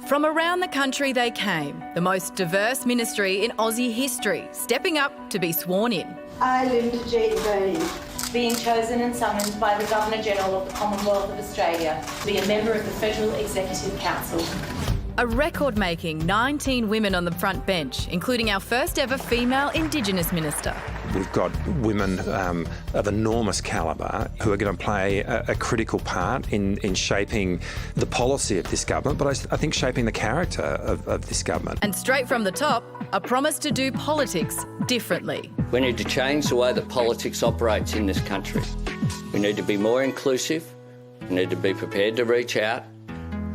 From around the country they came, the most diverse ministry in Aussie history, stepping up to be sworn in. I, Linda G. McBain, being chosen and summoned by the Governor-General of the Commonwealth of Australia to be a member of the Federal Executive Council. A record-making 19 women on the front bench, including our first ever female Indigenous minister. We've got women of enormous calibre who are going to play a critical part in shaping the policy of this government, but I think shaping the character of this government. And straight from the top, a promise to do politics differently. We need to change the way that politics operates in this country. We need to be more inclusive. We need to be prepared to reach out.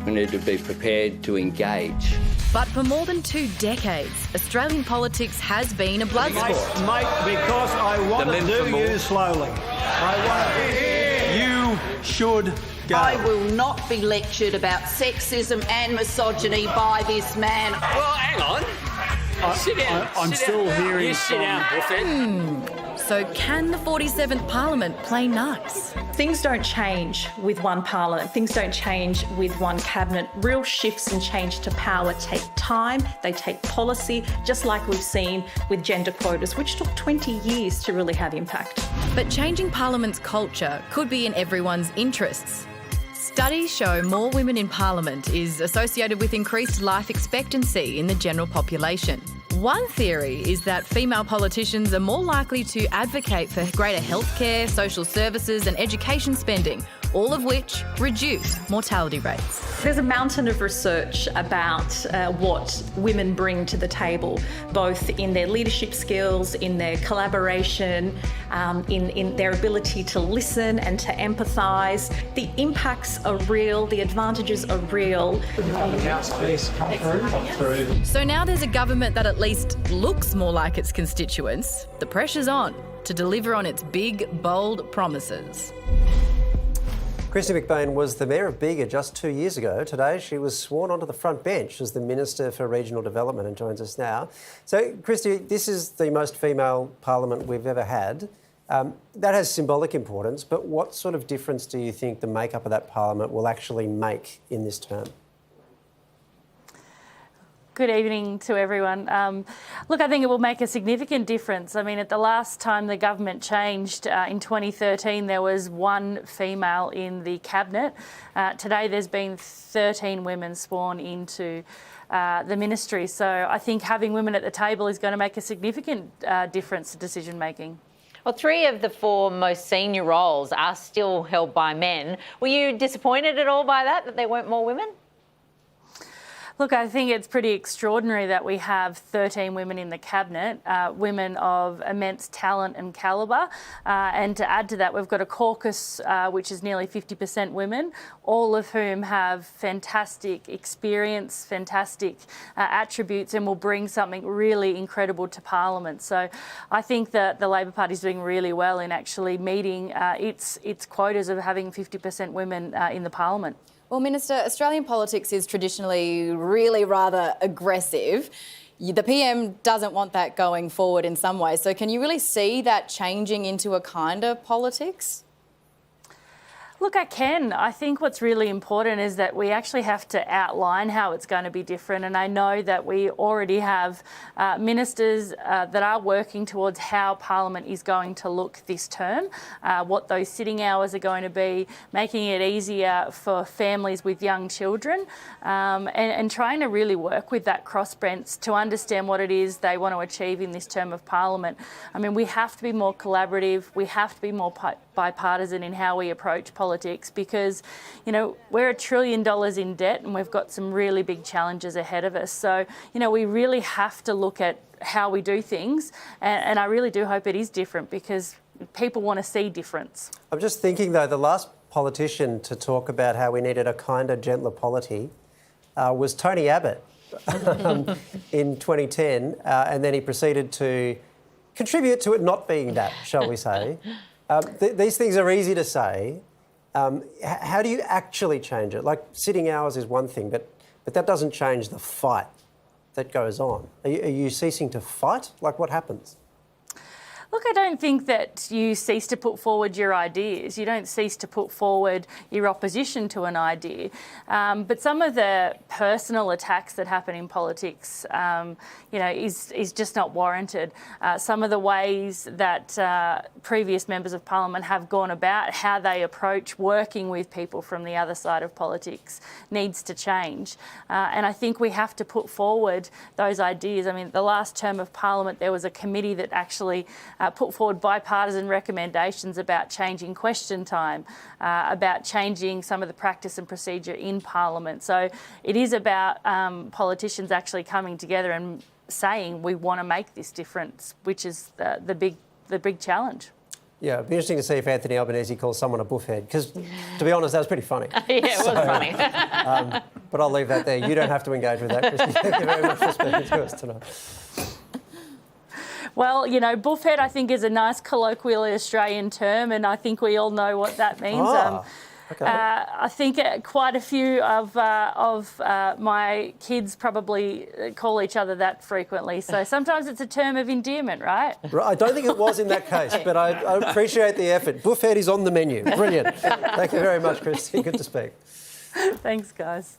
We need to be prepared to engage. But for more than 2 decades, Australian politics has been a blood sport. Mate, because I want to do you slowly. You should go. I will not be lectured about sexism and misogyny by this man. Well, hang on. Sit down. I'm still hearing. You sit down, Griffin. So can the 47th Parliament play nice? Things don't change with one parliament. Things don't change with one cabinet. Real shifts and change to power take time. They take policy, just like we've seen with gender quotas, which took 20 years to really have impact. But changing Parliament's culture could be in everyone's interests. Studies show more women in Parliament is associated with increased life expectancy in the general population. One theory is that female politicians are more likely to advocate for greater healthcare, social services and education spending, all of which reduce mortality rates. There's a mountain of research about what women bring to the table, both in their leadership skills, in their collaboration, in their ability to listen and to empathise. The impacts are real, the advantages are real. So now there's a government that at least looks more like its constituents. The pressure's on to deliver on its big, bold promises. Kristy McBain was the Mayor of Bega just 2 years ago. Today she was sworn onto the front bench as the Minister for Regional Development and joins us now. So, Kristy, this is the most female parliament we've ever had. That has symbolic importance, but what sort of difference do you think the makeup of that parliament will actually make in this term? Good evening to everyone. Look, I think it will make a significant difference. I mean, at the last time the government changed in 2013, there was 1 female in the cabinet. Today there's been 13 women sworn into the ministry. So I think having women at the table is going to make a significant difference to decision making. Well, 3 of the 4 most senior roles are still held by men. Were you disappointed at all by that there weren't more women? Look, I think it's pretty extraordinary that we have 13 women in the cabinet, women of immense talent and calibre. And to add to that, we've got a caucus which is nearly 50% women, all of whom have fantastic experience, fantastic attributes, and will bring something really incredible to Parliament. So I think that the Labor Party is doing really well in actually meeting its quotas of having 50% women in the Parliament. Well, Minister, Australian politics is traditionally really rather aggressive. The PM doesn't want that going forward in some ways. So can you really see that changing into a kind of politics? Look, I can. I think what's really important is that we actually have to outline how it's going to be different. And I know that we already have ministers that are working towards how Parliament is going to look this term, what those sitting hours are going to be, making it easier for families with young children, and trying to really work with that crossbench to understand what it is they want to achieve in this term of Parliament. I mean, we have to be more collaborative. We have to be more bipartisan in how we approach politics because, you know, we're $1 trillion in debt and we've got some really big challenges ahead of us. So, you know, we really have to look at how we do things and I really do hope it is different because people want to see difference. I'm just thinking, though, the last politician to talk about how we needed a kinder, gentler polity was Tony Abbott in 2010, and then he proceeded to contribute to it not being that, shall we say. These things are easy to say. How do you actually change it? Like, sitting hours is one thing, but that doesn't change the fight that goes on. Are you ceasing to fight? Like, what happens? Look, I don't think that you cease to put forward your ideas. You don't cease to put forward your opposition to an idea. But some of the personal attacks that happen in politics, is just not warranted. Some of the ways that previous members of Parliament have gone about how they approach working with people from the other side of politics needs to change. And I think we have to put forward those ideas. I mean, the last term of Parliament, there was a committee that actually put forward bipartisan recommendations about changing question time, about changing some of the practice and procedure in Parliament. So it is about politicians actually coming together and saying we want to make this difference, which is the big challenge. Yeah, it'd be interesting to see if Anthony Albanese calls someone a buffhead, because, to be honest, that was pretty funny. Yeah, it was funny. But I'll leave that there. You don't have to engage with that, Kristy. Thank you very much for speaking to us tonight. Well, buffhead, I think, is a nice colloquially Australian term, and I think we all know what that means. Okay. I think quite a few of my kids probably call each other that frequently. So sometimes it's a term of endearment, right? I don't think it was in that case, but I appreciate the effort. Buffhead is on the menu. Brilliant. Thank you very much, Kristy. Good to speak. Thanks, guys.